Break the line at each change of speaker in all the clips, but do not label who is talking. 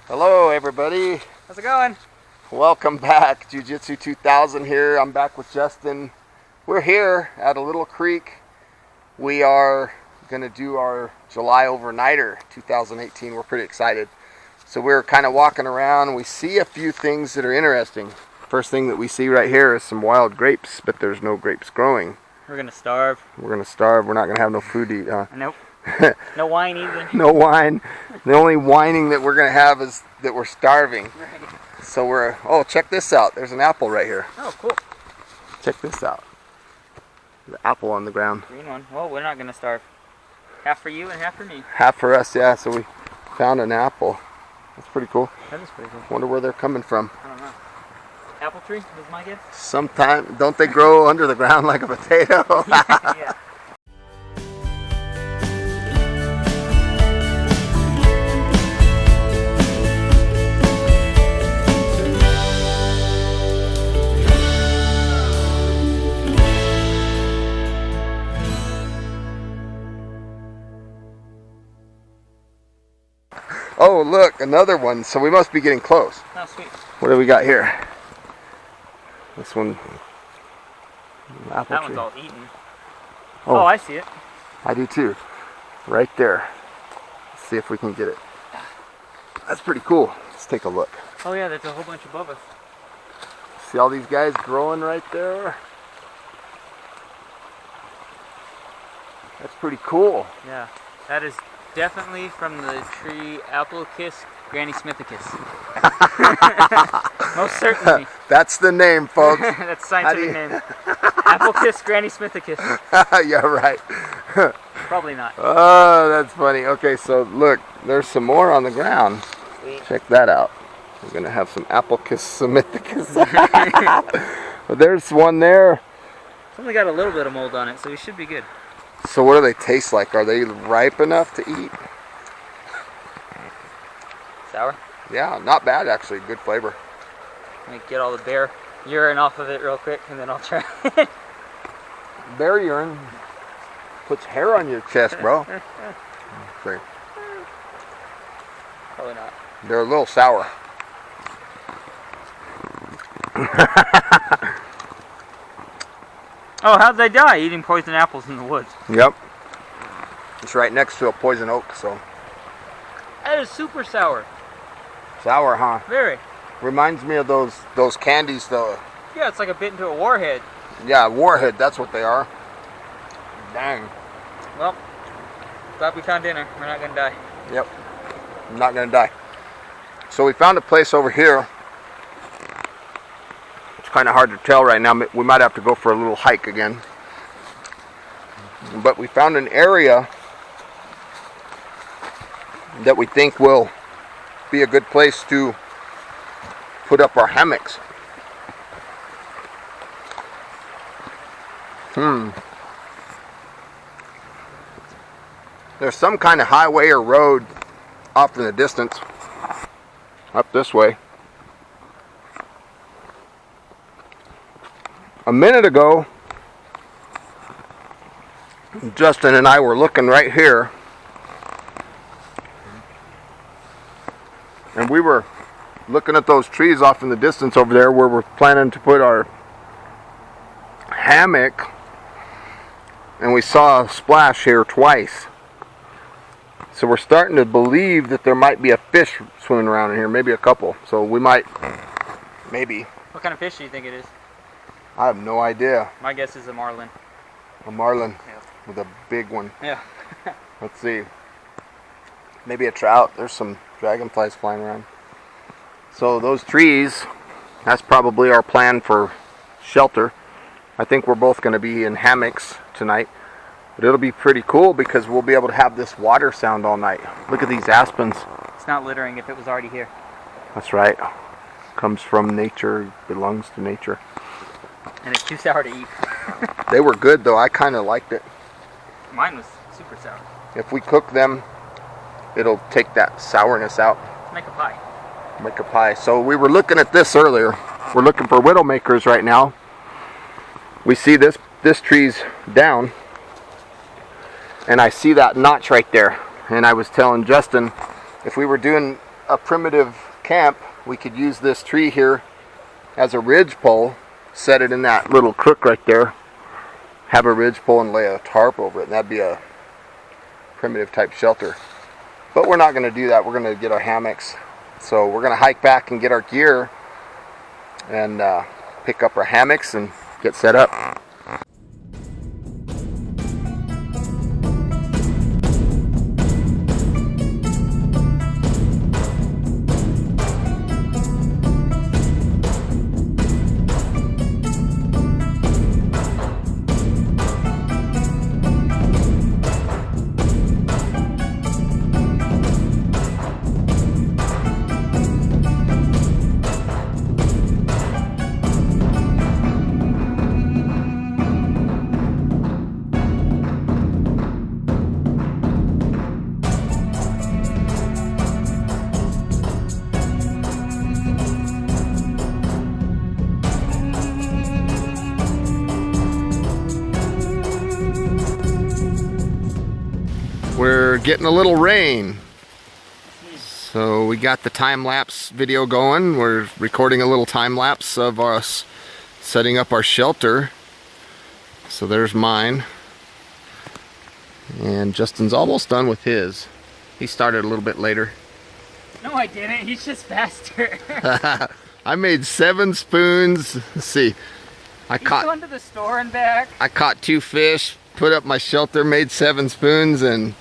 Hello everybody.
How's it going?
Welcome back. Jiu-Jitsu 2000 here. I'm back with Justin. We're here at a little creek. We are going to do our July overnighter 2018. We're pretty excited. So we're kind of walking around. We see a few things that are interesting. First thing that we see right here is some wild grapes, but there's no grapes growing.
We're going to starve.
We're going to starve. We're not going to have no food to eat, huh?
Nope. No wine either.
No wine. The only whining that we're going to have is that we're starving.
Right.
So oh, check this out. There's an apple right here.
Oh, cool.
Check this out. The apple on the ground.
Green one. Well, we're not going to starve. Half for you and half for me.
Half for us, yeah. So we found an apple. That's pretty cool.
That is pretty cool.
Wonder where they're coming from.
I don't know. Apple tree is my guess?
Sometime, don't they grow under the ground like a potato?
Yeah.
Oh, look, another one. So we must be getting close.
Oh, sweet.
What do we got here? This one. Apple
That
tree.
one's all eaten.
Oh,
I see it.
I do too. Right there. Let's see if we can get it. That's pretty cool. Let's take a look.
Oh, yeah, there's a whole bunch above us.
See all these guys growing right there? That's pretty cool.
Yeah, that is definitely from the tree Applecus Granny Smithicus. Most certainly.
That's the name, folks.
That's the scientific name. Applecus Granny Smithicus.
Yeah, right.
Probably not.
Oh, that's funny. Okay, so look, there's some more on the ground.
Sweet.
Check that out. We're gonna have some Applecus Smithicus. But there's one there.
It's only got a little bit of mold on it, so we should be good.
So what do they taste like? Are they ripe enough to eat?
Sour?
Yeah, not bad actually. Good flavor.
Let me get all the bear urine off of it real quick, and then I'll try.
Bear urine puts hair on your chest, bro. Okay.
Probably not.
They're a little sour.
Oh, how'd they die? Eating poison apples in the woods.
Yep. It's right next to a poison oak, so.
That is super sour.
Sour, huh?
Very.
Reminds me of those candies, though.
Yeah, it's like a bit into a warhead.
Yeah, warhead, that's what they are. Dang.
Well, glad we found dinner. We're not gonna die.
Yep. I'm not gonna die. So we found a place over here. It's kind of hard to tell right now. We might have to go for a little hike again. But we found an area that we think will be a good place to put up our hammocks. There's some kind of highway or road off in the distance. Up this way. A minute ago, Justin and I were looking right here, and we were looking at those trees off in the distance over there where we're planning to put our hammock, and we saw a splash here twice. So we're starting to believe that there might be a fish swimming around in here, maybe a couple. So we might, maybe.
What kind of fish do you think it is?
I have no idea.
My guess is a marlin.
A marlin
Yeah.
with a big one.
Yeah.
Let's see. Maybe a trout. There's some dragonflies flying around. So those trees, that's probably our plan for shelter. I think we're both going to be in hammocks tonight. But it'll be pretty cool because we'll be able to have this water sound all night. Look at these aspens.
It's not littering if it was already here.
That's right. Comes from nature, belongs to nature.
And it's too sour to eat.
They were good though. I kind of liked it.
Mine was super sour.
If we cook them, it'll take that sourness out.
Make a pie.
Make a pie. So we were looking at this earlier. We're looking for widowmakers right now. We see this tree's down, and I see that notch right there. And I was telling Justin, if we were doing a primitive camp, we could use this tree here as a ridge pole, set it in that little crook right there, have a ridge pole and lay a tarp over it, and that'd be a primitive type shelter. But we're not going to do that. We're going to get our hammocks. So we're going to hike back and get our gear and pick up our hammocks and get set up. We're getting a little rain, so we got the time-lapse video going. We're recording a little time-lapse of us setting up our shelter. So there's mine, and Justin's almost done with his. He started a little bit later.
No, I didn't. He's just faster.
I made 7 spoons. Let's see.
He's going to the store and back.
I caught 2 fish, put up my shelter, made 7 spoons, and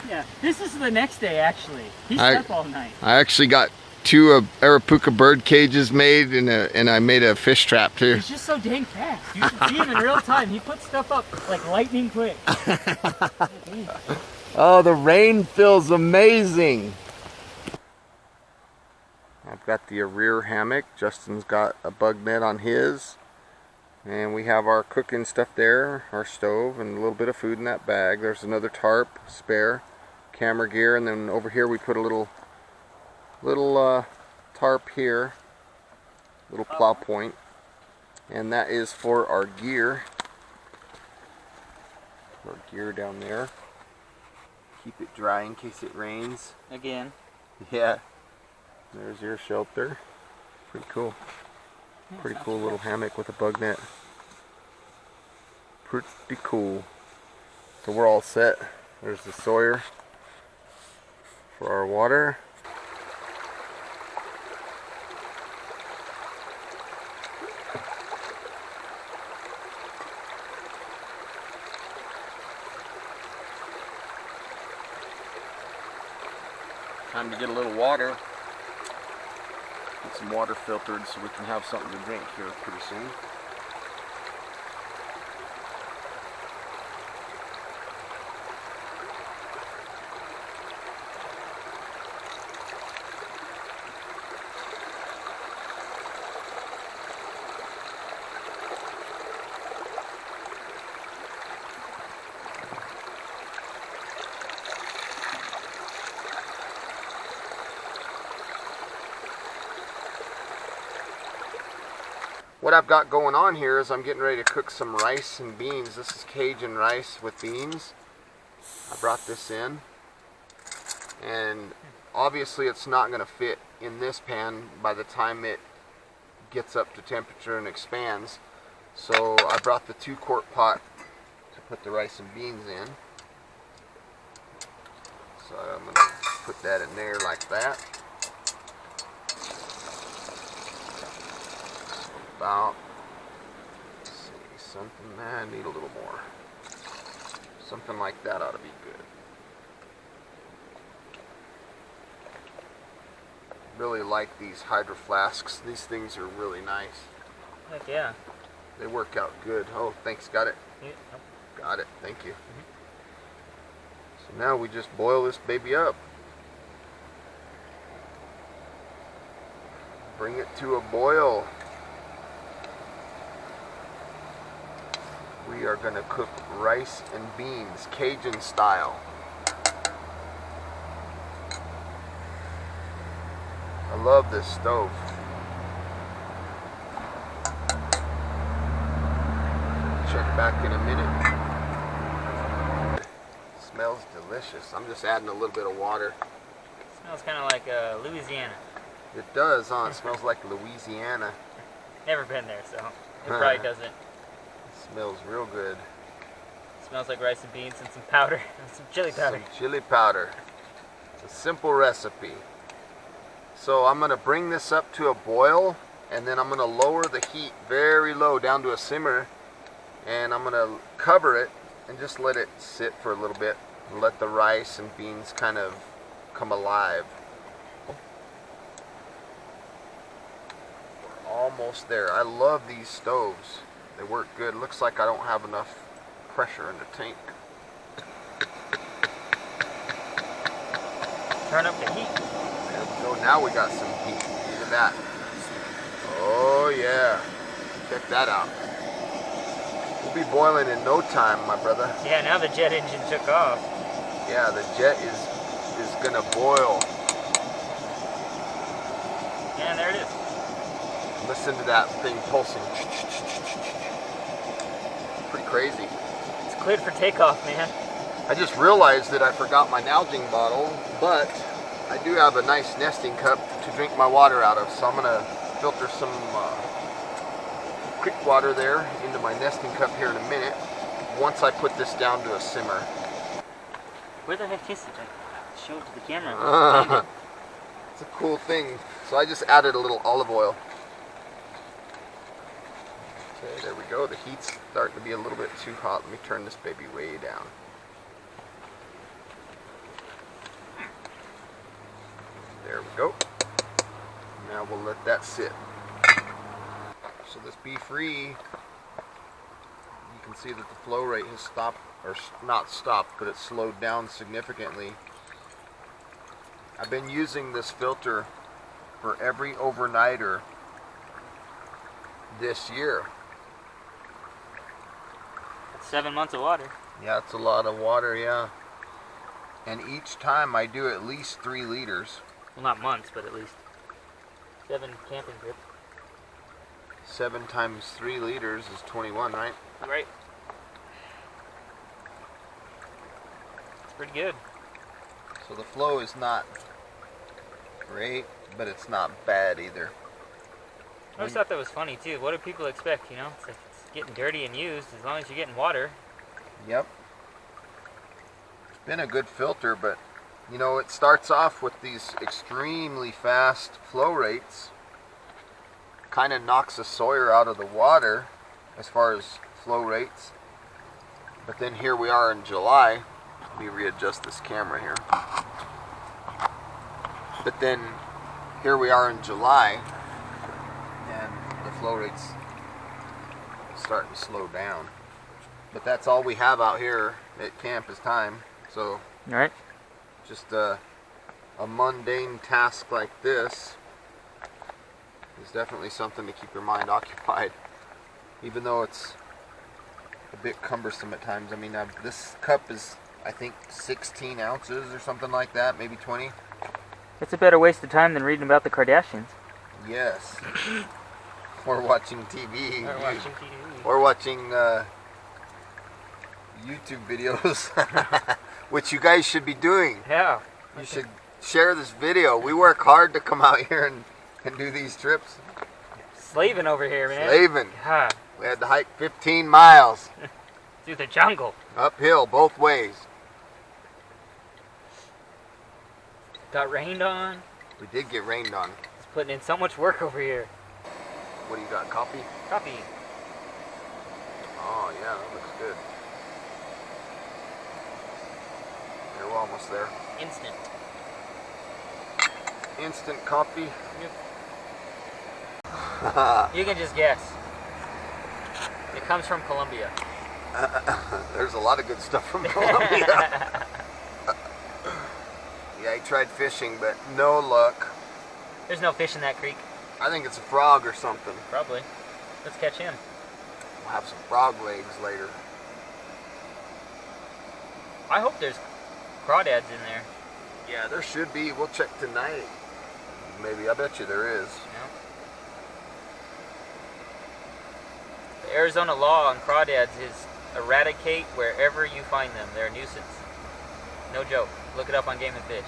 yeah, this is the next day actually. He slept all night.
I actually got 2 Hydrapak bird cages made, and I made a fish trap too.
He's just so dang fast. You should see him in real time. He puts stuff up like lightning quick.
Oh, the rain feels amazing. I've got the rear hammock. Justin's got a bug net on his. And we have our cooking stuff there, our stove, and a little bit of food in that bag. There's another tarp, spare, camera gear, and then over here we put a little tarp here, little plow point, and that is for our gear. Our gear down there. Keep it dry in case it rains.
Again.
Yeah. There's your shelter. Pretty cool. Pretty cool little hammock with a bug net. Pretty cool. So we're all set. There's the Sawyer for our water. Time to get a little water. Get some water filtered so we can have something to drink here pretty soon. What I've got going on here is I'm getting ready to cook some rice and beans. This is Cajun rice with beans. I brought this in, and obviously it's not going to fit in this pan by the time it gets up to temperature and expands. So I brought the 2-quart pot to put the rice and beans in. So I'm going to put that in there like that. About, let's see, something, I need a little more. Something like that ought to be good. Really like these hydro flasks. These things are really nice.
Heck yeah.
They work out good. Oh, thanks, got it?
Yeah.
Got it, thank you. So now we just boil this baby up. Bring it to a boil. We are going to cook rice and beans, Cajun style. I love this stove. Check back in a minute. It smells delicious. I'm just adding a little bit of water.
Smells kind of like Louisiana.
It does, huh? It smells like Louisiana.
Never been there, so it probably doesn't.
It smells real good.
Smells like rice and beans and some powder, and some chili powder.
Some chili powder. It's a simple recipe. So I'm gonna bring this up to a boil, and then I'm gonna lower the heat very low down to a simmer, and I'm gonna cover it and just let it sit for a little bit and let the rice and beans kind of come alive. We're almost there. I love these stoves. They work good. Looks like I don't have enough pressure in the tank.
Turn up the heat.
There we go. Now we got some heat. Look at that. Oh yeah. Check that out. We'll be boiling in no time, my brother.
Yeah, now the jet engine took off.
Yeah, the jet is gonna boil.
Yeah, there it is.
Listen to that thing pulsing. Pretty crazy.
It's cleared for takeoff, man.
I just realized that I forgot my nalging bottle, but I do have a nice nesting cup to drink my water out of, so I'm gonna filter some creek water there into my nesting cup here in a minute, once I put this down to a simmer.
Where the heck is it? I show it to the camera.
It's a cool thing. So I just added a little olive oil. Okay, there we go. The heat's starting to be a little bit too hot. Let me turn this baby way down. There we go. Now we'll let that sit. So this BeFree, you can see that the flow rate has stopped, or not stopped, but it's slowed down significantly. I've been using this filter for every overnighter this year.
That's 7 months of water.
Yeah, it's a lot of water, yeah. And each time I do at least 3 liters.
Well, not months, but at least 7 camping trips.
7 times 3 liters is 21, right?
Right. It's pretty good.
So the flow is not great, but it's not bad either.
I always thought that was funny too. What do people expect, you know? It's like it's getting dirty and used as long as you're getting water.
Yep. It's been a good filter, but you know, it starts off with these extremely fast flow rates. Kind of knocks the Sawyer out of the water as far as flow rates. But then here we are in July. Let me readjust this camera here. But then here we are in July, and the flow rates starting to slow down. But that's all we have out here at camp is time. So
All right.
just a mundane task like this is definitely something to keep your mind occupied, even though it's a bit cumbersome at times. I mean, this cup is, I think, 16 ounces or something like that, maybe 20.
It's a better waste of time than reading about the Kardashians.
Yes. Or watching TV.
Or watching TV.
Or watching YouTube videos, which you guys should be doing.
Yeah.
You should share this video. We work hard to come out here and do these trips.
Slaving over here, man.
Slaving.
God.
We had to hike 15 miles.
Through the jungle.
Uphill, both ways.
Got rained on.
We did get rained on.
It's putting in so much work over here.
What do you got, coffee?
Coffee.
Oh yeah, that looks good. Yeah, we're almost there.
Instant.
Instant coffee.
Yep. You can just guess. It comes from Colombia.
There's a lot of good stuff from Colombia. Yeah, he tried fishing, but no luck.
There's no fish in that creek.
I think it's a frog or something.
Probably. Let's catch him.
We'll have some frog legs later.
I hope there's crawdads in there.
Yeah, there should be. We'll check tonight. Maybe. I bet you there is.
Yeah. The Arizona law on crawdads is eradicate wherever you find them. They're a nuisance. No joke. Look it up on Game and Fish.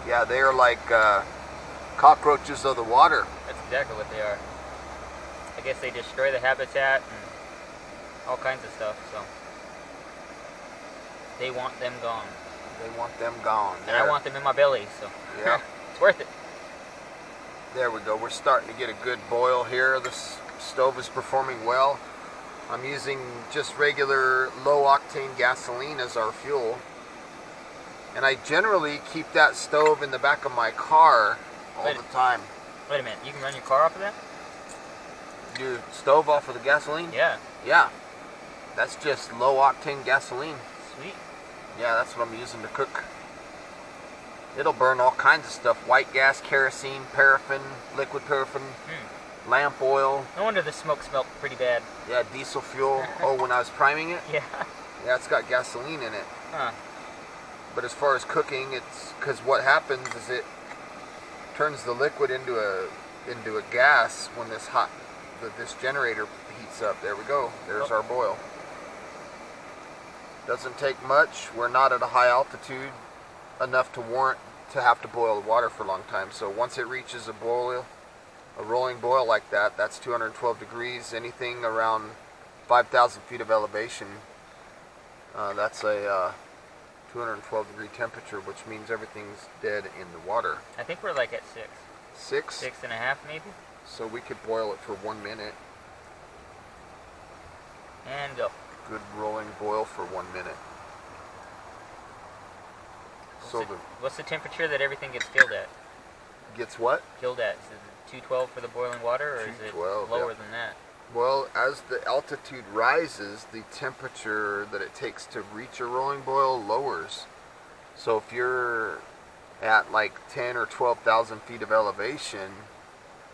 Yeah, they are like cockroaches of the water.
That's exactly what they are. I guess they destroy the habitat and all kinds of stuff, so they want them gone.
They want them gone.
And I want them in my belly, so
yeah.
It's worth it.
There we go. We're starting to get a good boil here. This stove is performing well. I'm using just regular low-octane gasoline as our fuel. And I generally keep that stove in the back of my car all the time.
Wait a minute. You can run your car off of that?
Your stove off of the gasoline?
Yeah.
Yeah. That's just low-octane gasoline.
Sweet.
Yeah, that's what I'm using to cook. It'll burn all kinds of stuff. White gas, kerosene, paraffin, liquid paraffin, lamp oil.
No wonder the smoke smelled pretty bad.
Yeah, diesel fuel. Oh, when I was priming it?
Yeah.
Yeah, it's got gasoline in it.
Huh.
But as far as cooking, it's because what happens is it turns the liquid into a gas when this generator heats up. There we go. There's our boil. Doesn't take much. We're not at a high altitude enough to warrant to have to boil the water for a long time. So once it reaches a rolling boil like that, that's 212 degrees. Anything around 5,000 feet of elevation, that's a 212 degree temperature, which means everything's dead in the water.
I think we're like at 6.
6?
6.5 maybe?
So we could boil it for 1 minute.
And go.
Good rolling boil for 1 minute.
What's the temperature that everything gets killed at?
Gets what?
Killed at? Is it 212 for the boiling water, or is it lower than that?
Well, as the altitude rises, the temperature that it takes to reach a rolling boil lowers. So if you're at like 10 or 12,000 feet of elevation,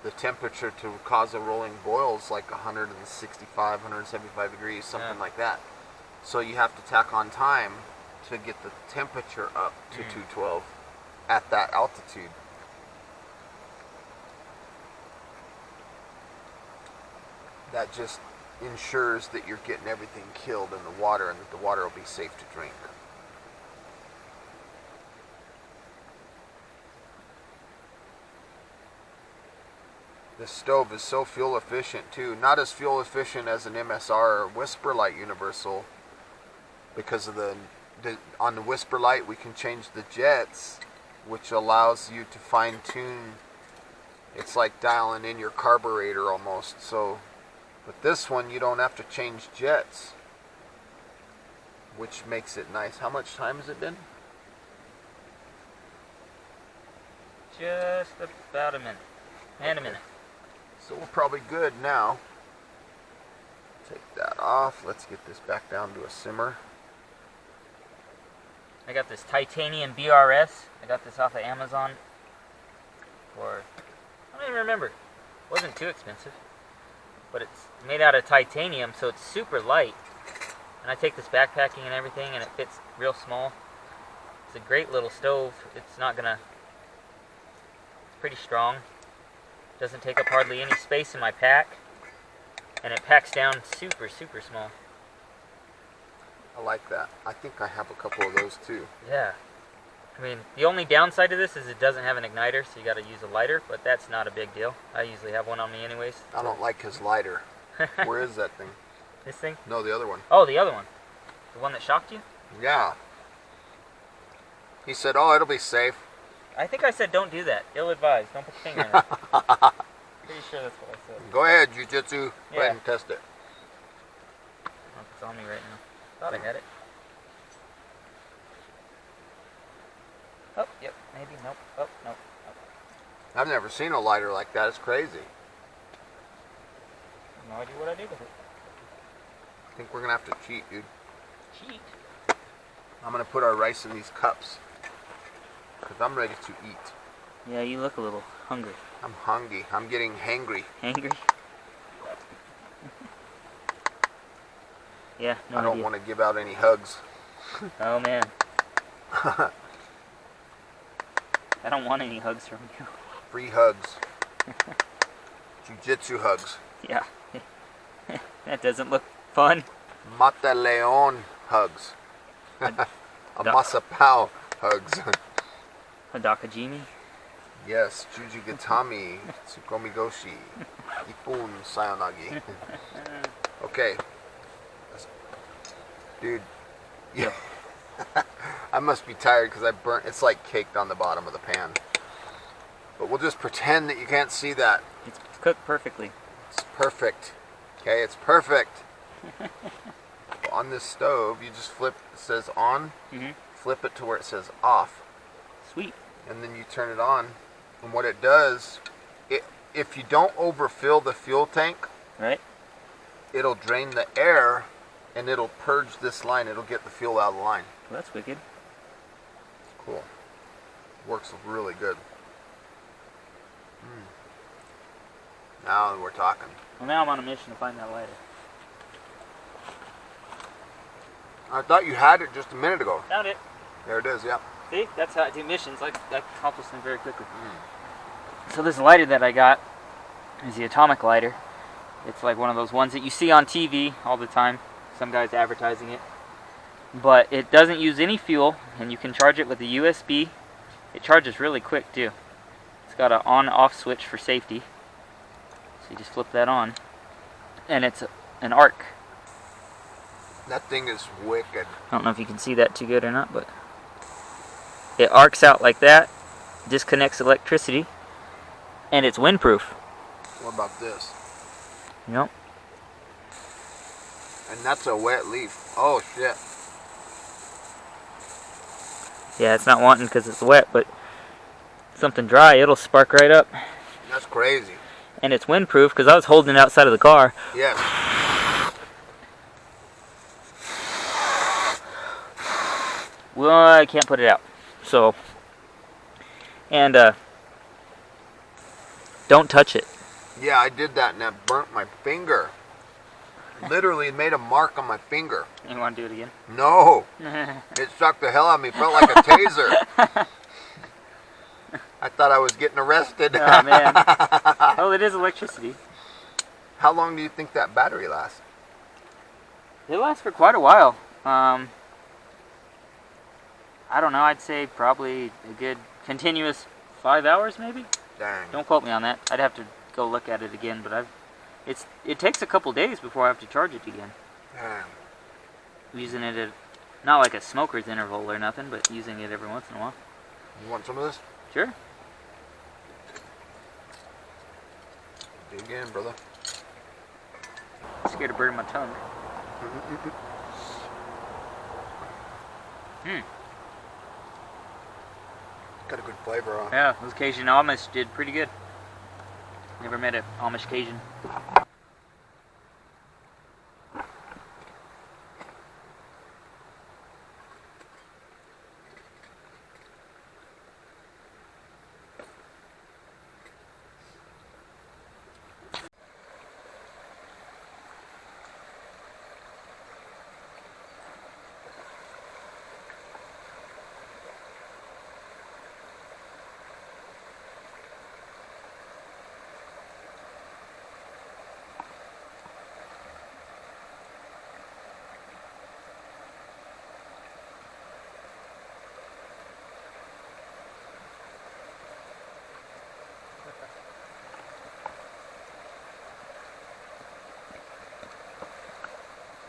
the temperature to cause a rolling boil is like 165, 175 degrees, something like that. So you have to tack on time to get the temperature up to 212 at that altitude. That just ensures that you're getting everything killed in the water and that the water will be safe to drink. This stove is so fuel efficient too. Not as fuel efficient as an MSR or Whisper Light Universal, because of on the Whisper Light we can change the jets, which allows you to fine tune. It's like dialing in your carburetor almost. So with this one you don't have to change jets, which makes it nice. How much time has it been?
Just about a minute. And a minute.
So we're probably good now. Take that off. Let's get this back down to a simmer.
I got this titanium BRS. I got this off of Amazon for, I don't even remember. It wasn't too expensive. But it's made out of titanium, so it's super light. And I take this backpacking and everything, and it fits real small. It's a great little stove. It's pretty strong. Doesn't take up hardly any space in my pack. And it packs down super, super small.
I like that. I think I have a couple of those too.
Yeah. I mean, the only downside to this is it doesn't have an igniter, so you got to use a lighter, but that's not a big deal. I usually have one on me anyways.
I don't like his lighter. Where is that thing?
This thing?
No, the other one.
Oh, the other one. The one that shocked you?
Yeah. He said, oh, it'll be safe.
I think I said don't do that. Ill-advised. Don't put your finger in it. Pretty sure that's what I said.
Go ahead, Jiu-Jitsu. Go ahead and test it.
I don't know if it's on me right now. Thought I had it. Oh, yep, maybe, nope, oh, nope.
I've never seen a lighter like that. It's crazy.
No idea what I did with it.
I think we're going to have to cheat, dude.
Cheat?
I'm going to put our rice in these cups, because I'm ready to eat.
Yeah, you look a little hungry.
I'm hungry. I'm getting hangry.
Hangry? Yeah, no
I don't
idea.
want to give out any hugs.
Oh, man. I don't want any hugs from you.
Free hugs. Jiu-Jitsu hugs.
Yeah. That doesn't look fun.
Mata Leon hugs. A Masapao hugs.
Hadakajimi.
Yes, Juji Gatami, Tsukomi Goshi, Ippon Sayonagi. Okay. Dude. Yeah. I must be tired because I burnt. It's like caked on the bottom of the pan. But we'll just pretend that you can't see that.
It's cooked perfectly.
It's perfect. Okay, it's perfect. On this stove, you just flip. It says on. Flip it to where it says off.
Sweet.
And then you turn it on. And what it does, if you don't overfill the fuel tank,
right,
it'll drain the air and it'll purge this line. It'll get the fuel out of the line.
Well, that's wicked.
Cool. Works really good. Now we're talking.
Well, now I'm on a mission to find that lighter.
I thought you had it just a minute ago.
Found it.
There it is, yeah.
See, that's how I do missions. I accomplish them very quickly. So this lighter that I got is the atomic lighter. It's like one of those ones that you see on TV all the time. Some guy's advertising it. But it doesn't use any fuel, and you can charge it with a USB. It charges really quick too. It's got an on-off switch for safety. So you just flip that on. And it's an arc.
That thing is wicked.
I don't know if you can see that too good or not, but it arcs out like that, disconnects electricity, and it's windproof.
What about this?
Yep.
And that's a wet leaf. Oh shit.
Yeah, it's not wanting because it's wet, but something dry, it'll spark right up.
That's crazy.
And it's windproof because I was holding it outside of the car.
Yes.
Well, I can't put it out. So, and don't touch it.
Yeah, I did that and that burnt my finger. Literally made a mark on my finger.
You want to do it again?
No. It shocked the hell out of me. Felt like a taser. I thought I was getting arrested.
Oh, man. Oh, it is electricity.
How long do you think that battery lasts?
It lasts for quite a while. I don't know. I'd say probably a good continuous 5 hours, maybe.
Dang.
Don't quote me on that. I'd have to go look at it again, but it takes a couple days before I have to charge it again.
Dang.
Using it at not like a smoker's interval or nothing, but using it every once in a while.
You want some of this?
Sure.
Dig in, brother.
I'm scared to burn my tongue.
Got a good flavor on.
Yeah, those Cajun Amish did pretty good. Never met an Amish Cajun.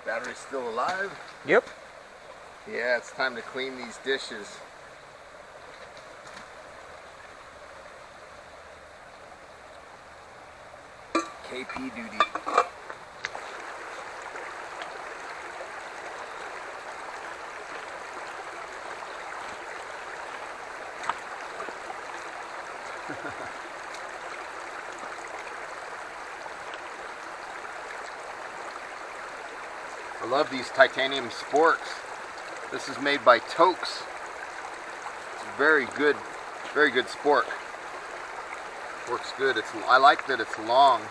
Battery's still alive?
Yep.
Yeah, it's time to clean these dishes. KP duty. I love these titanium sporks. This is made by Tokes. It's very good spork. Works good. I like that it's long.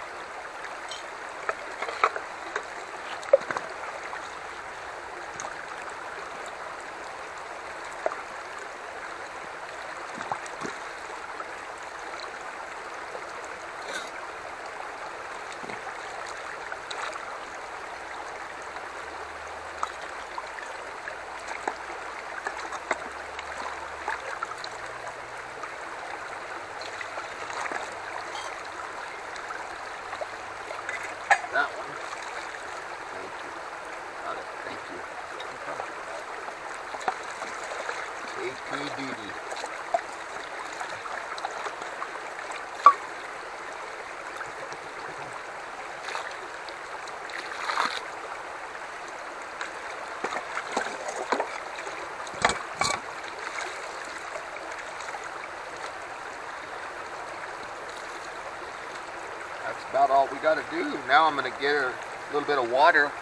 That's about all we got to do. Now I'm going to get a little bit of water.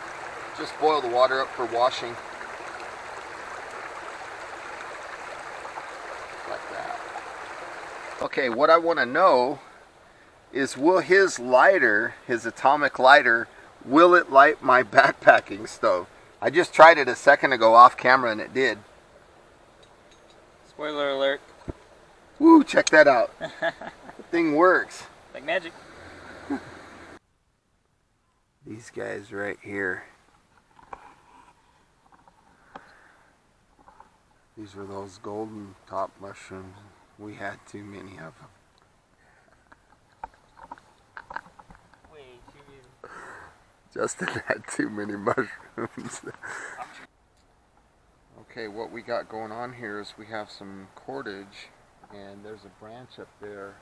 Just boil the water up for washing. Like that. Okay, what I want to know is, will his lighter, his atomic lighter, will it light my backpacking stove? I just tried it a second ago off camera and it did.
Spoiler alert.
Woo, check that out. The thing works.
Like magic.
These guys right here. These were those golden top mushrooms. We had too many of them.
Way too many.
Justin had too many mushrooms. Okay, what we got going on here is we have some cordage, and there's a branch up there.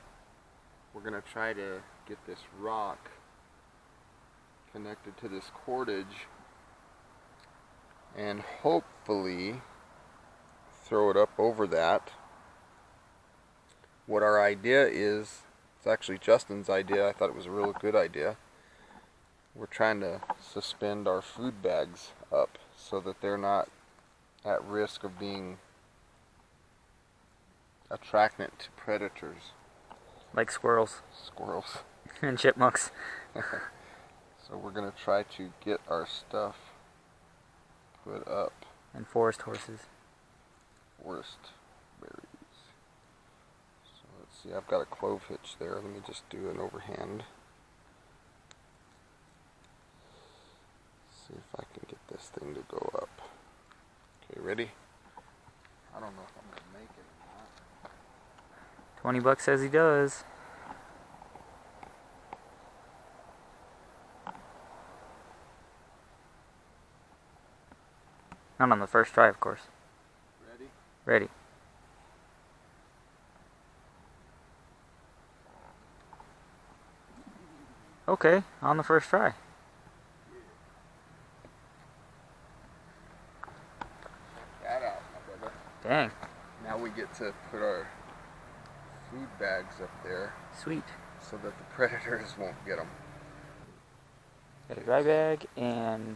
We're going to try to get this rock connected to this cordage and hopefully throw it up over that. What our idea is, it's actually Justin's idea. I thought it was a real good idea. We're trying to suspend our food bags up so that they're not at risk of being attractant to predators.
Like squirrels.
Squirrels.
And chipmunks.
So we're going to try to get our stuff put up.
And forest horses.
Forest berries. So let's see, I've got a clove hitch there. Let me just do an overhand. See if I can get this thing to go up. Okay, ready? I don't know if I'm going to make it or not.
$20 says he does. Not on the first try, of course.
Ready?
Ready. Okay, on the first try.
That out, my brother.
Dang.
Now we get to put our food bags up there
Sweet.
so that the predators won't get them.
Got a dry bag and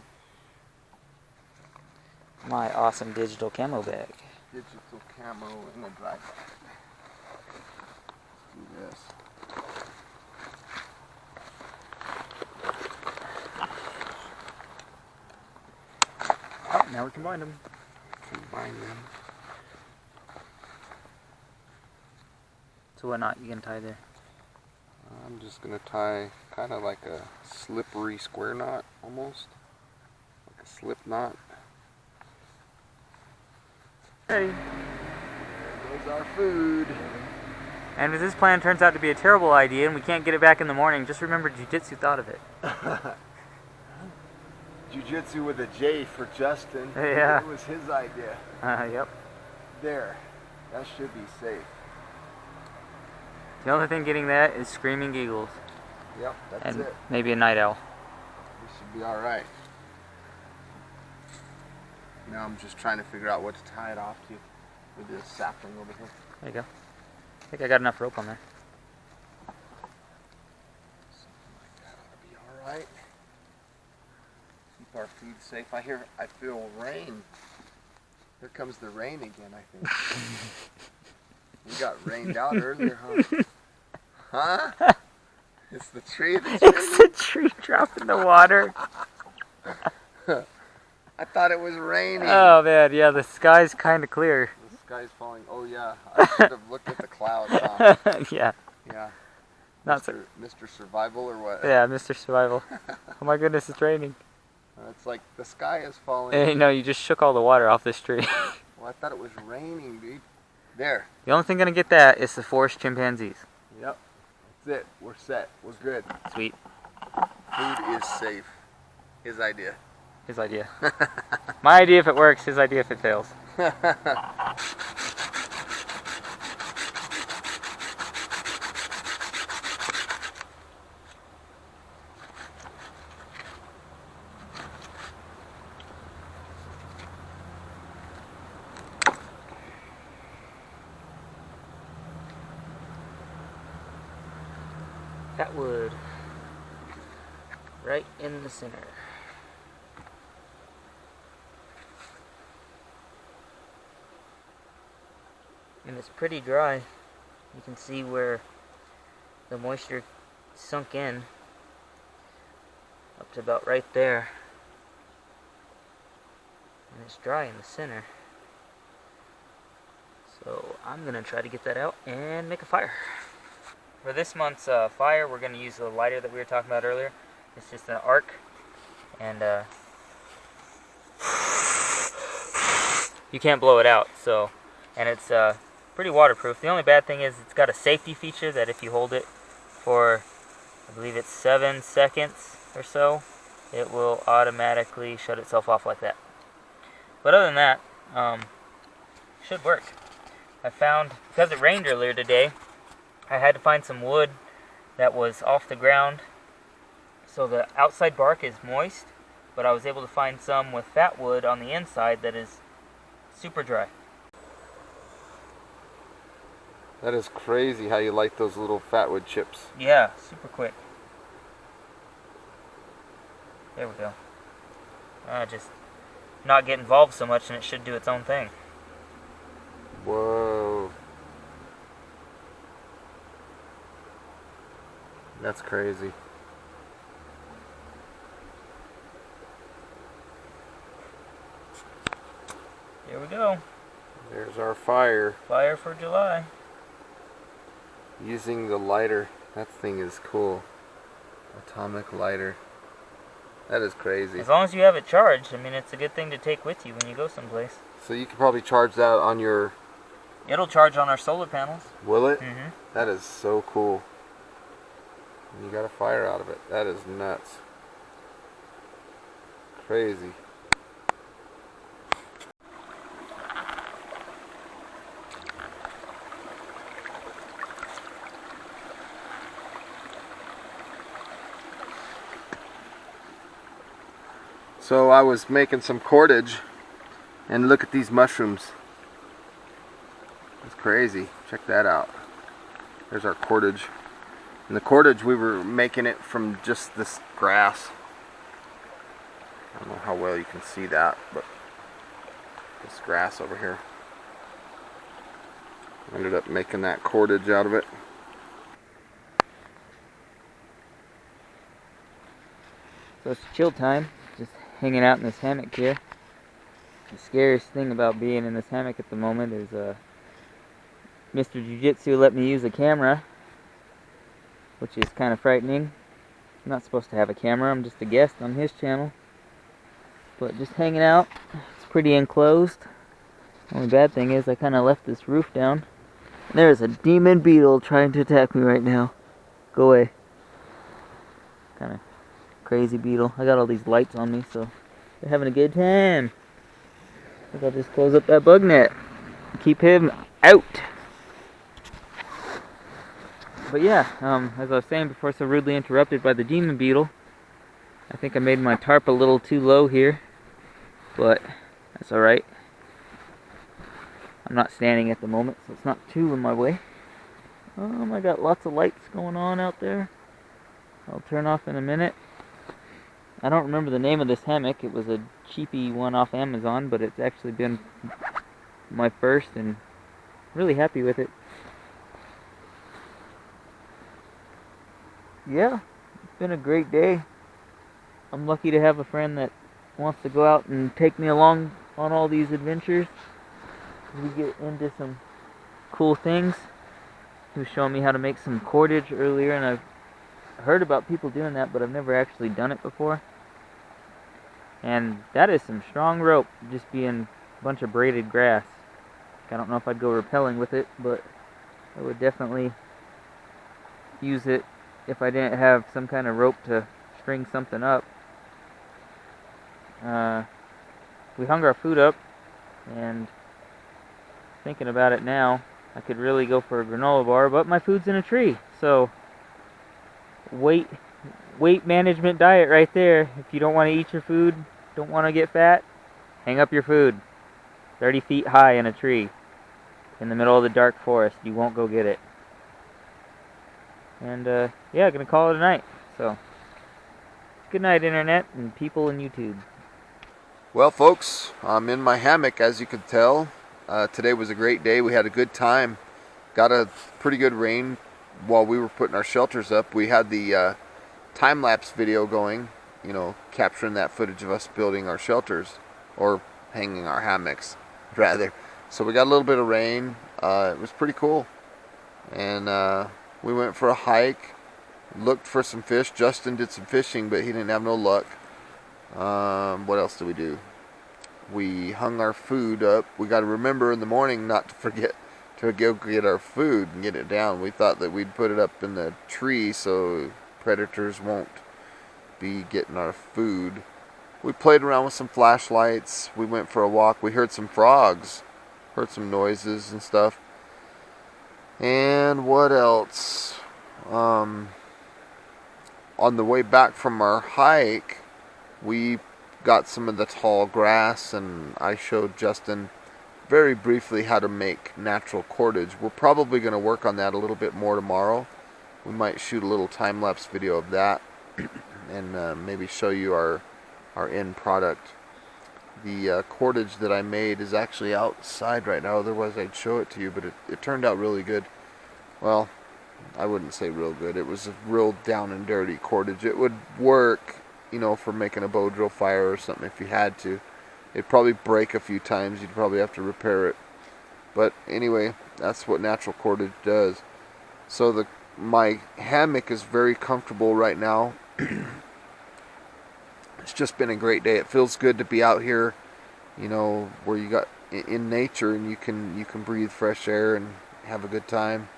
my awesome digital camo bag.
Digital camo in a dry bag. Let's do this.
Oh, now we can bind them.
Combine them.
So what knot you gonna tie there?
I'm just going to tie kind of like a slippery square knot almost. Like a slip knot.
Ready.
There goes our food.
And if this plan turns out to be a terrible idea and we can't get it back in the morning, just remember Jiu-Jitsu thought of it.
Jiu-Jitsu with a J for Justin.
Yeah.
It was his idea.
Yep.
There. That should be safe.
The only thing getting that is screaming eagles.
Yep, that's
And
it.
maybe a night owl.
We should be alright. Now I'm just trying to figure out what to tie it off to with this sapling over here.
There you go. I think I got enough rope on there.
Something like that ought to be alright. Keep our food safe. I feel rain. Here comes the rain again, I think. We got rained out earlier, huh? Huh? It's the tree that's
It's a tree dropping the water.
I thought it was raining.
Oh man, yeah, the sky's kind of clear.
The sky's falling. Oh yeah, I should have looked at the clouds. Huh?
Yeah.
Yeah.
Not
Mr. Survival or what?
Yeah, Mr. Survival. Oh my goodness, it's raining.
It's like the sky is falling.
Hey, no, you just shook all the water off this tree.
Well, I thought it was raining, dude. There.
The only thing gonna get that is the forest chimpanzees.
Yep. That's it. We're set. We're good.
Sweet.
Food is safe. His idea.
His idea. My idea if it works, his idea if it fails. That would right in the center. And it's pretty dry. You can see where the moisture sunk in up to about right there. And it's dry in the center. So I'm gonna try to get that out and make a fire. For this month's fire, we're gonna use the lighter that we were talking about earlier. It's just an arc, and you can't blow it out. So, and it's pretty waterproof. The only bad thing is it's got a safety feature that if you hold it for, I believe it's 7 seconds or so, it will automatically shut itself off like that. But other than that, should work. I found, because it rained earlier today, I had to find some wood that was off the ground. So the outside bark is moist, but I was able to find some with fat wood on the inside that is super dry.
That is crazy how you light those little fatwood chips.
Yeah, super quick. There we go. Just not get involved so much and it should do its own thing.
Whoa. That's crazy.
Here we go.
There's our fire.
Fire for July.
Using the lighter. That thing is cool. Atomic lighter. That is crazy.
As long as you have it charged, I mean, it's a good thing to take with you when you go someplace.
So you could probably charge that on your...
It'll charge on our solar panels.
Will it?
Mm-hmm.
That is so cool. And you got a fire out of it. That is nuts. Crazy. So I was making some cordage, and look at these mushrooms. That's crazy. Check that out. There's our cordage. And the cordage, we were making it from just this grass. I don't know how well you can see that, but this grass over here. Ended up making that cordage out of it.
So it's chill time. Just hanging out in this hammock here. The scariest thing about being in this hammock at the moment is Mr. Jiu-Jitsu let me use a camera, which is kind of frightening. I'm not supposed to have a camera, I'm just a guest on his channel. But just hanging out, it's pretty enclosed. Only bad thing is I kind of left this roof down. There's a demon beetle trying to attack me right now. Go away. Kind of crazy beetle. I got all these lights on me, so they're having a good time. I think I'll just close up that bug net. Keep him out. But yeah, as I was saying before, so rudely interrupted by the demon beetle, I think I made my tarp a little too low here, but that's alright. I'm not standing at the moment, so it's not too in my way. I got lots of lights going on out there. I'll turn off in a minute. I don't remember the name of this hammock. It was a cheapy one off Amazon, but it's actually been my first and really happy with it. Yeah, it's been a great day. I'm lucky to have a friend that wants to go out and take me along on all these adventures. We get into some cool things. He was showing me how to make some cordage earlier, and I've heard about people doing that, but I've never actually done it before. And that is some strong rope, just being a bunch of braided grass. I don't know if I'd go rappelling with it, but I would definitely use it if I didn't have some kind of rope to string something up. We hung our food up, and thinking about it now, I could really go for a granola bar, but my food's in a tree, so weight management diet right there. If you don't want to eat your food, don't want to get fat, hang up your food 30 feet high in a tree in the middle of the dark forest. You won't go get it. And yeah, gonna call it a night. So Good night, Internet and people in YouTube.
Well, folks, I'm in my hammock, as you could tell. Today was a great day. We had a good time. Got a pretty good rain while we were putting our shelters up. We had the time-lapse video going, you know, capturing that footage of us building our shelters, or hanging our hammocks, rather. So we got a little bit of rain. It was pretty cool. And we went for a hike, looked for some fish. Justin did some fishing, but he didn't have no luck. What else did we do? We hung our food up. We got to remember in the morning not to forget to go get our food and get it down. We thought that we'd put it up in the tree so predators won't be getting our food. We played around with some flashlights. We went for a walk. We heard some frogs, heard some noises and stuff. And what else? On the way back from our hike, we got some of the tall grass, and I showed Justin very briefly how to make natural cordage. We're probably going to work on that a little bit more tomorrow. We might shoot a little time-lapse video of that and maybe show you our end product. The cordage that I made is actually outside right now, otherwise I'd show it to you, but it turned out really good. Well, I wouldn't say real good. It was a real down and dirty cordage. It would work, you know, for making a bow drill fire or something if you had to. It'd probably break a few times. You'd probably have to repair it. But anyway, that's what natural cordage does. So my hammock is very comfortable right now. It's just been a great day. It feels good to be out here, you know, where you got in nature and you can breathe fresh air and have a good time.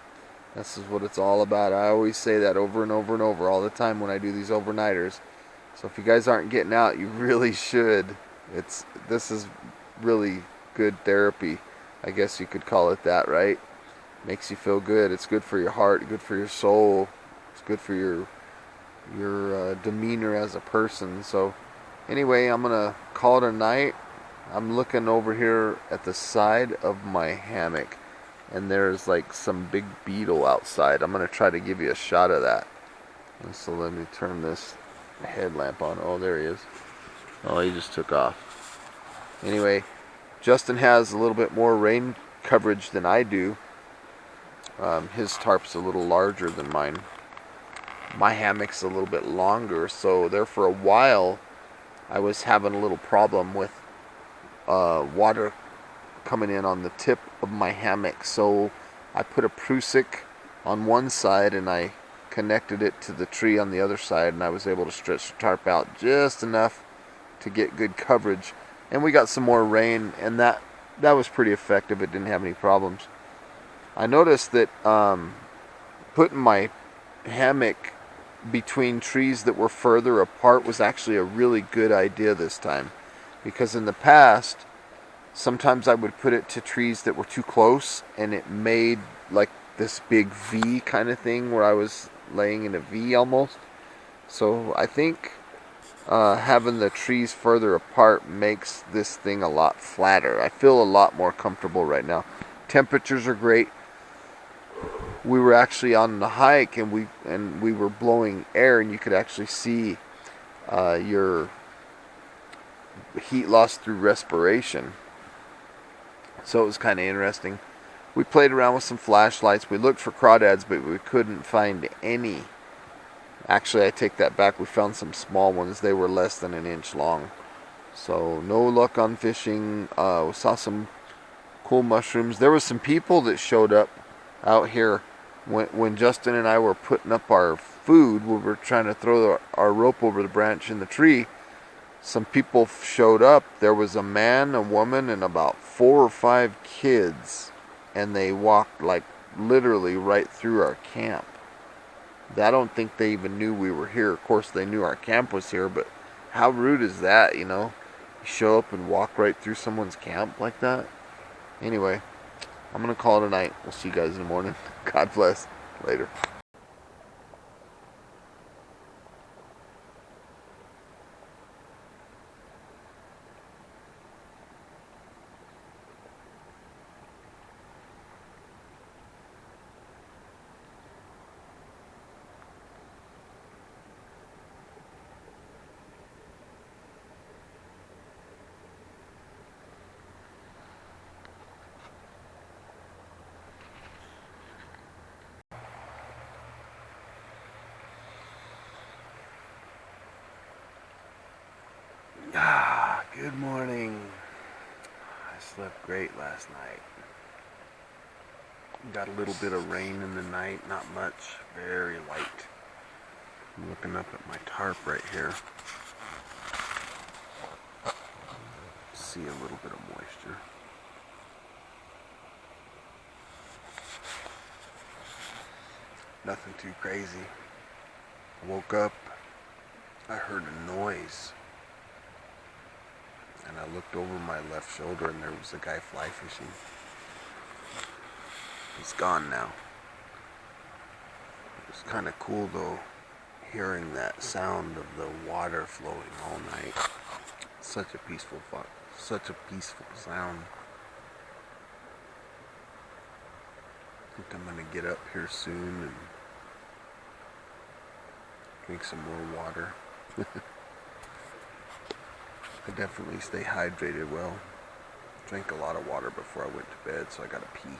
This is what it's all about. I always say that over and over and over all the time when I do these overnighters. So if you guys aren't getting out, you really should. This is really good therapy. I guess you could call it that, right? Makes you feel good. It's good for your heart, good for your soul. It's good for your demeanor as a person. So anyway, I'm gonna call it a night. I'm looking over here at the side of my hammock, and there's like some big beetle outside. I'm gonna try to give you a shot of that. So let me turn this headlamp on. Oh, there he is. Oh, he just took off. Anyway, Justin has a little bit more rain coverage than I do. His tarp's a little larger than mine. My hammock's a little bit longer, so there for a while I was having a little problem with water coming in on the tip of my hammock. So I put a prusik on one side and I connected it to the tree on the other side, and I was able to stretch the tarp out just enough to get good coverage. And we got some more rain, and that was pretty effective. It didn't have any problems. I noticed that putting my hammock between trees that were further apart was actually a really good idea this time, because in the past sometimes I would put it to trees that were too close and it made like this big V kind of thing where I was laying in a V almost. So I think having the trees further apart makes this thing a lot flatter. I feel a lot more comfortable right now. Temperatures are great. We were actually on the hike and we were blowing air, and you could actually see your heat loss through respiration. So it was kind of interesting. We played around with some flashlights. We looked for crawdads, but we couldn't find any. Actually, I take that back. We found some small ones. They were less than an inch long. So no luck on fishing. We saw some cool mushrooms. There was some people that showed up out here when Justin and I were putting up our food. We were trying to throw our rope over the branch in the tree. Some people showed up. There was a man, a woman, and about 4 or 5 kids, and they walked like literally right through our camp. I don't think they even knew we were here. Of course, they knew our camp was here, but how rude is that, you know? You show up and walk right through someone's camp like that. Anyway, I'm going to call it a night. We'll see you guys in the morning. God bless. Later. Slept great last night. Got a little bit of rain in the night, not much, very light. I'm looking up at my tarp right here. See a little bit of moisture. Nothing too crazy. I woke up, I heard a noise. And I looked over my left shoulder and there was a guy fly fishing. He's gone now. It was kind of cool though, hearing that sound of the water flowing all night. Such a peaceful sound. I think I'm gonna get up here soon and drink some more water. I definitely stay hydrated well. Drank a lot of water before I went to bed, so I gotta pee.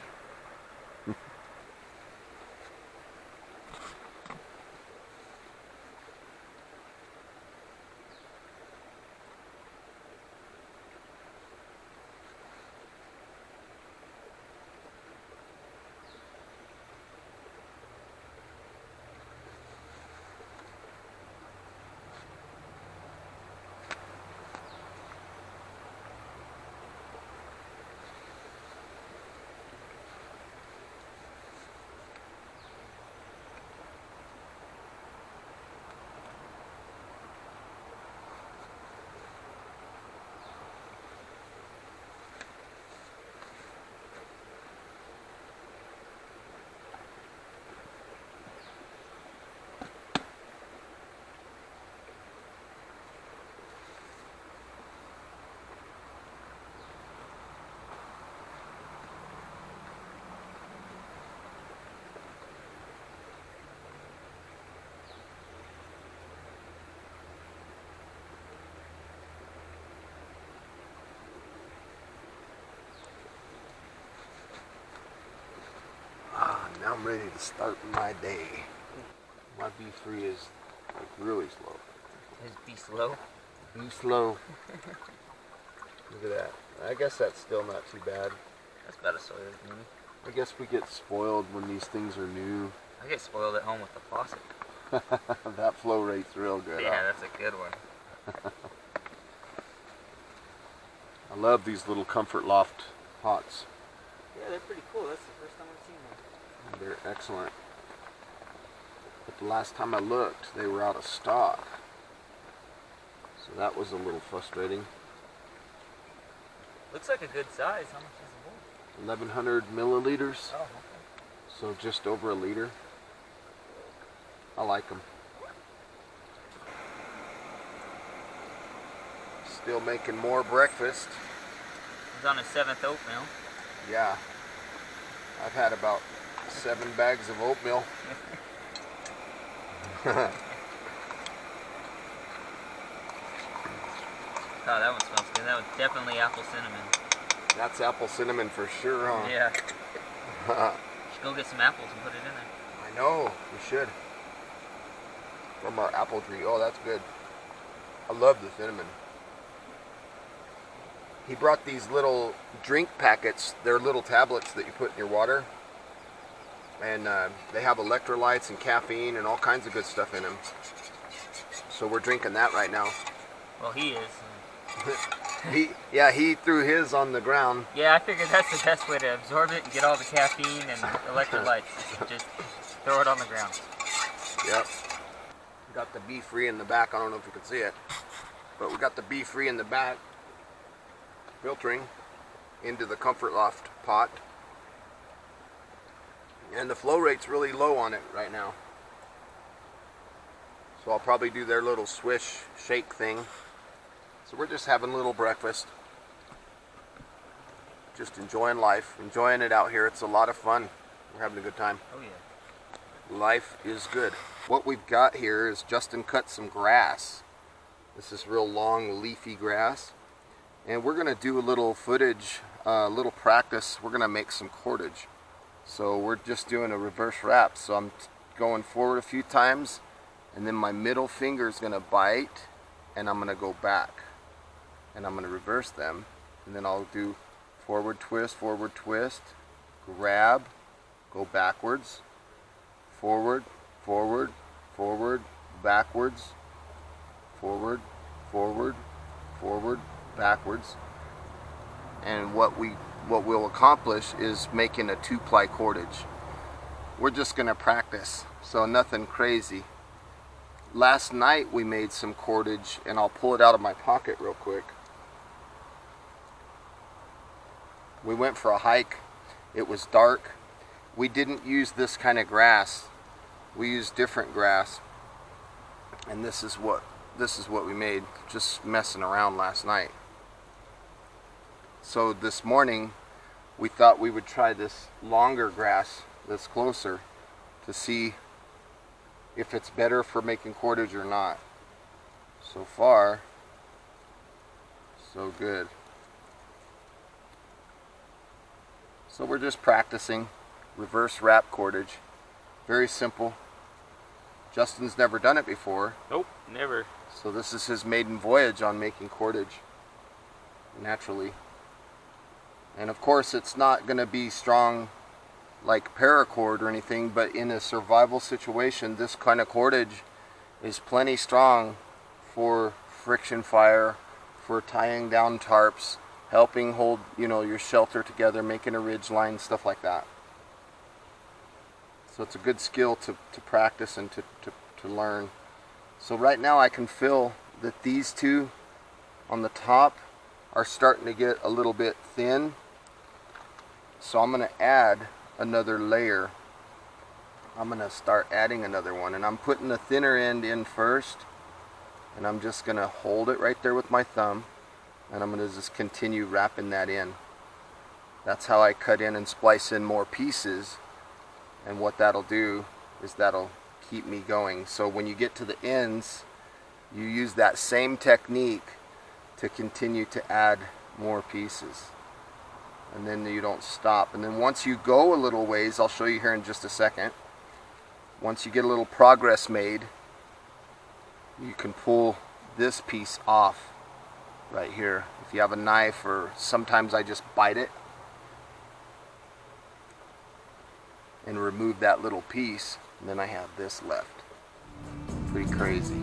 Now I'm ready to start my day. My BeFree is like really slow.
Just be slow.
Be slow. Look at that. I guess that's still not too bad.
That's about as slow as me.
I guess we get spoiled when these things are new.
I get spoiled at home with the faucet.
That flow rate's real good.
Yeah, that's a good one.
I love these little Comfort Loft pots.
Yeah, they're pretty cool. That's the first time I've seen them.
They're excellent. But the last time I looked, they were out of stock. So that was a little frustrating.
Looks like a good size. How much is the bowl?
1,100 milliliters.
Oh, okay.
So just over a liter. I like them. Still making more breakfast.
He's on his 7th oatmeal.
Yeah. I've had about 7 bags of oatmeal.
Oh, that one smells good. That was definitely apple cinnamon.
That's apple cinnamon for sure, huh?
Yeah. Should go get some apples and put it in there.
I know, we should. From our apple tree. Oh, that's good. I love the cinnamon. He brought these little drink packets. They're little tablets that you put in your water. And they have electrolytes and caffeine and all kinds of good stuff in them. So we're drinking that right now.
Well, he is.
He threw his on the ground.
Yeah, I figured that's the best way to absorb it and get all the caffeine and electrolytes. Just throw it on the ground.
Yep. Got the BeFree in the back. I don't know if you can see it, but we got the BeFree in the back, filtering into the Comfort Loft pot. And the flow rate's really low on it right now. So I'll probably do their little swish shake thing. So we're just having a little breakfast. Just enjoying life, enjoying it out here. It's a lot of fun. We're having a good time.
Oh yeah.
Life is good. What we've got here is Justin cut some grass. This is real long leafy grass. And we're gonna do a little footage, a little practice. We're gonna make some cordage. So we're just doing a reverse wrap. So I'm going forward a few times and then my middle finger is gonna bite and I'm gonna go back. And I'm gonna reverse them and then I'll do forward twist, grab, go backwards, forward, forward, forward, backwards, forward, forward, forward, backwards. And what we'll accomplish is making a 2-ply cordage. We're just gonna practice, so nothing crazy. Last night we made some cordage, and I'll pull it out of my pocket real quick. We went for a hike. It was dark. We didn't use this kind of grass. We used different grass. And this is what we made, just messing around last night. So this morning we thought we would try this longer grass that's closer to see if it's better for making cordage or not. So far, so good. So we're just practicing reverse wrap cordage. Very simple. Justin's never done it before.
Nope, never.
So this is his maiden voyage on making cordage naturally. And of course it's not going to be strong like paracord or anything, but in a survival situation this kind of cordage is plenty strong for friction fire, for tying down tarps, helping hold, you know, your shelter together, making a ridge line, stuff like that. So it's a good skill to practice and to learn. So right now I can feel that these two on the top are starting to get a little bit thin. So I'm going to add another layer. I'm going to start adding another one, and I'm putting the thinner end in first, and I'm just going to hold it right there with my thumb, and I'm going to just continue wrapping that in. That's how I cut in and splice in more pieces, and what that'll do is that'll keep me going. So when you get to the ends, you use that same technique to continue to add more pieces, and then you don't stop. And then once you go a little ways, I'll show you here in just a second, once you get a little progress made, you can pull this piece off right here if you have a knife, or sometimes I just bite it and remove that little piece, and then I have this left. Pretty crazy.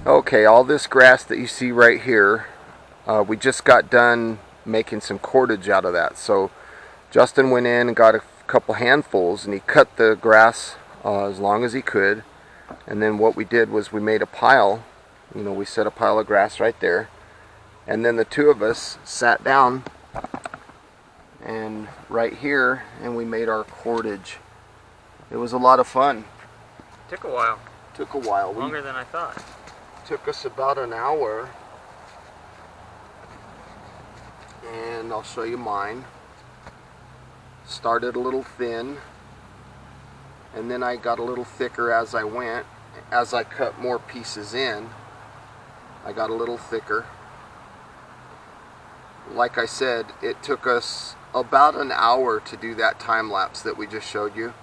Okay, all this grass that you see right here, we just got done making some cordage out of that. So Justin went in and got a couple handfuls, and he cut the grass as long as he could. And then what we did was we made a pile. You know, we set a pile of grass right there. And then the two of us sat down and right here, and we made our cordage. It was a lot of fun.
Took a while.
Took a while.
Longer than I thought.
Took us about an hour, and I'll show you mine. Started a little thin, and then I got a little thicker as I went. As I cut more pieces in, I got a little thicker. Like I said, it took us about an hour to do that time lapse that we just showed you.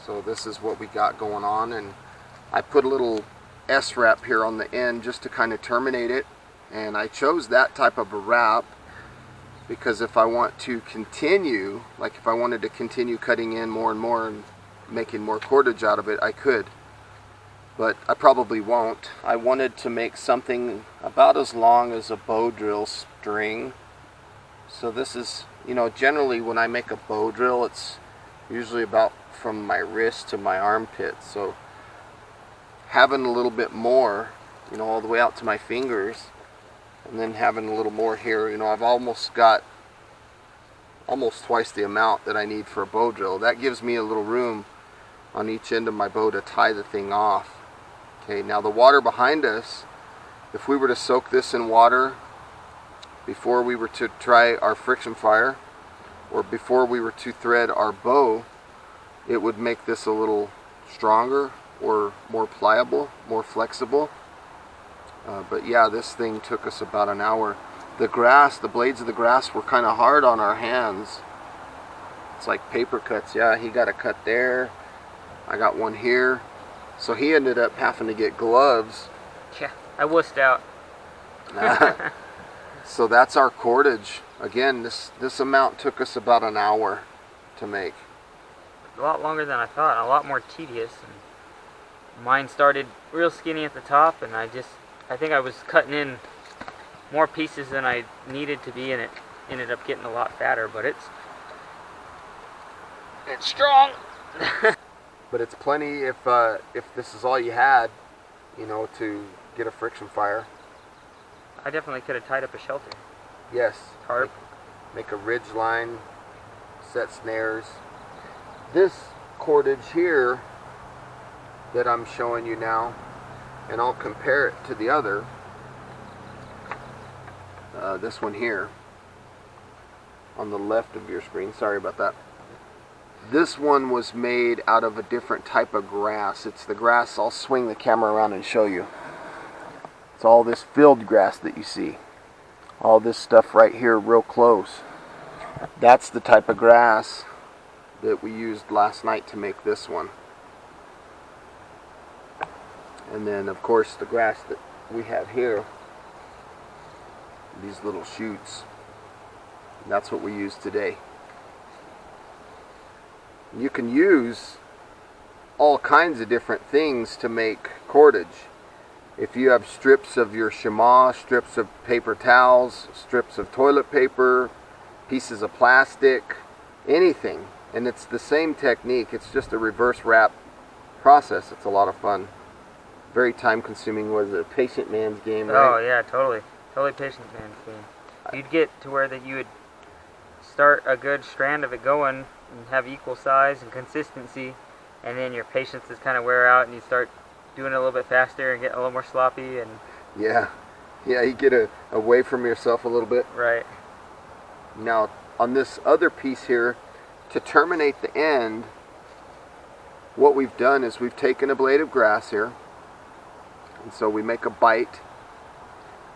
So this is what we got going on, and I put a little S-wrap here on the end just to kind of terminate it, and I chose that type of a wrap because if I want to continue, like if I wanted to continue cutting in more and more and making more cordage out of it, I could, but I probably won't. I wanted to make something about as long as a bow drill string. So this is, you know, generally when I make a bow drill, it's usually about from my wrist to my armpit. So having a little bit more, you know, all the way out to my fingers, and then having a little more here, you know, I've almost got almost twice the amount that I need for a bow drill. That gives me a little room on each end of my bow to tie the thing off. Okay, now the water behind us, if we were to soak this in water before we were to try our friction fire, or before we were to thread our bow, it would make this a little stronger or more pliable, more flexible. But yeah, this thing took us about an hour. The grass, the blades of the grass were kind of hard on our hands. It's like paper cuts. Yeah, he got a cut there. I got one here. So he ended up having to get gloves.
Yeah, I wussed out.
So that's our cordage. Again, this amount took us about an hour to make.
A lot longer than I thought, a lot more tedious. And mine started real skinny at the top, and I think I was cutting in more pieces than I needed to be, and it ended up getting a lot fatter, but it's strong.
But it's plenty if this is all you had, you know, to get a friction fire.
I definitely could have tied up a shelter.
Yes.
Tarp.
Make a ridge line, set snares. This cordage here that I'm showing you now, and I'll compare it to the other, this one here on the left of your screen. Sorry about that. This one was made out of a different type of grass. It's the grass, I'll swing the camera around and show you. It's all this field grass that you see. All this stuff right here real close. That's the type of grass that we used last night to make this one. And then of course the grass that we have here, these little shoots, that's what we use today. You can use all kinds of different things to make cordage. If you have strips of your chamois, strips of paper towels, strips of toilet paper, pieces of plastic, anything, and it's the same technique, it's just a reverse wrap process. It's a lot of fun. Very time consuming. Was a patient man's game, right?
Oh yeah, totally patient man's game. You'd get to where that you would start a good strand of it going and have equal size and consistency, and then your patience is kind of wear out and you start doing it a little bit faster and getting a little more sloppy. And
yeah, you get away from yourself a little bit.
Right.
Now on this other piece here, to terminate the end, what we've done is we've taken a blade of grass here, and so we make a bite.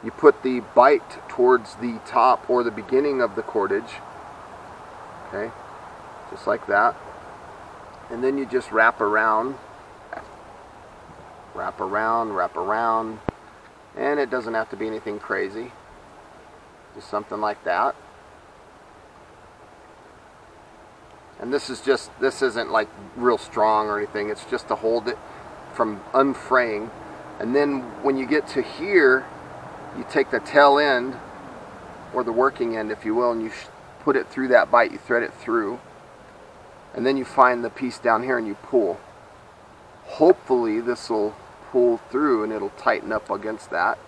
You put the bite towards the top or the beginning of the cordage, okay, just like that, and then you just wrap around, and it doesn't have to be anything crazy, just something like that. And this isn't like real strong or anything, it's just to hold it from unfraying. And then when you get to here, you take the tail end, or the working end if you will, and you put it through that bite, you thread it through, and then you find the piece down here and you pull. Hopefully this will pull through and it'll tighten up against that,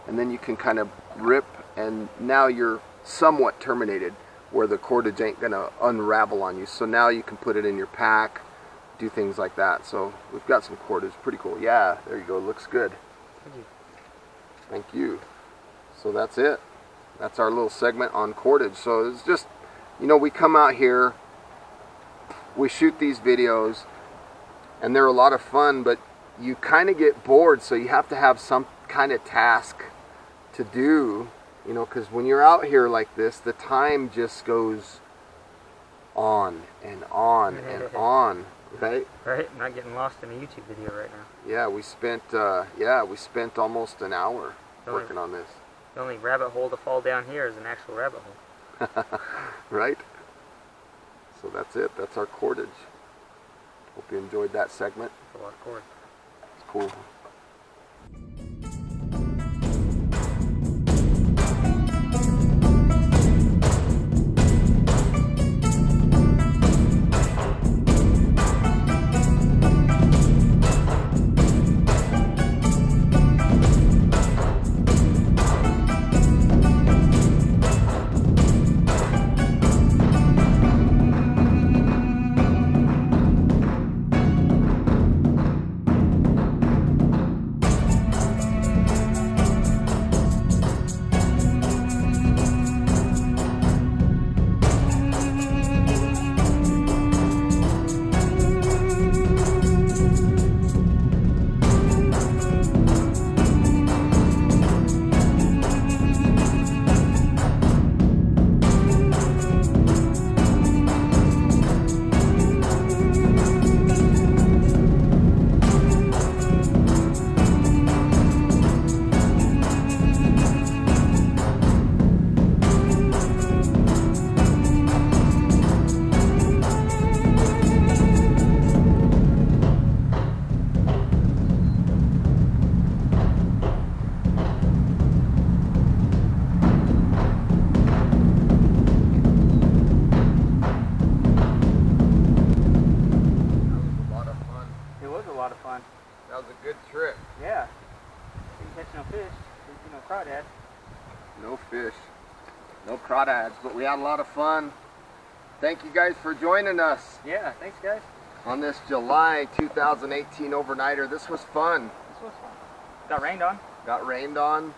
and then you can kind of rip, and now you're somewhat terminated where the cordage ain't gonna unravel on you. So now you can put it in your pack, do things like that. So we've got some cordage, pretty cool. Yeah, there you go, looks good.
Thank you.
Thank you. So that's it. That's our little segment on cordage. So it's just, you know, we come out here, we shoot these videos, and they're a lot of fun, but you kind of get bored, so you have to have some kind of task to do, you know, because when you're out here like this, the time just goes on and on and on, right?
Right, I'm not getting lost in a YouTube video right now.
Yeah, we spent almost an hour working on this.
The only rabbit hole to fall down here is an actual rabbit hole.
Right? So that's it. That's our cordage. Hope you enjoyed that segment.
It's a lot of cord.
It's cool.
no fish. No crawdads.
No fish. No crawdads, but we had a lot of fun. Thank you guys for joining us
Yeah, thanks guys.
on this July 2018 overnighter. This was fun.
This was fun. Got rained on.
Got rained on.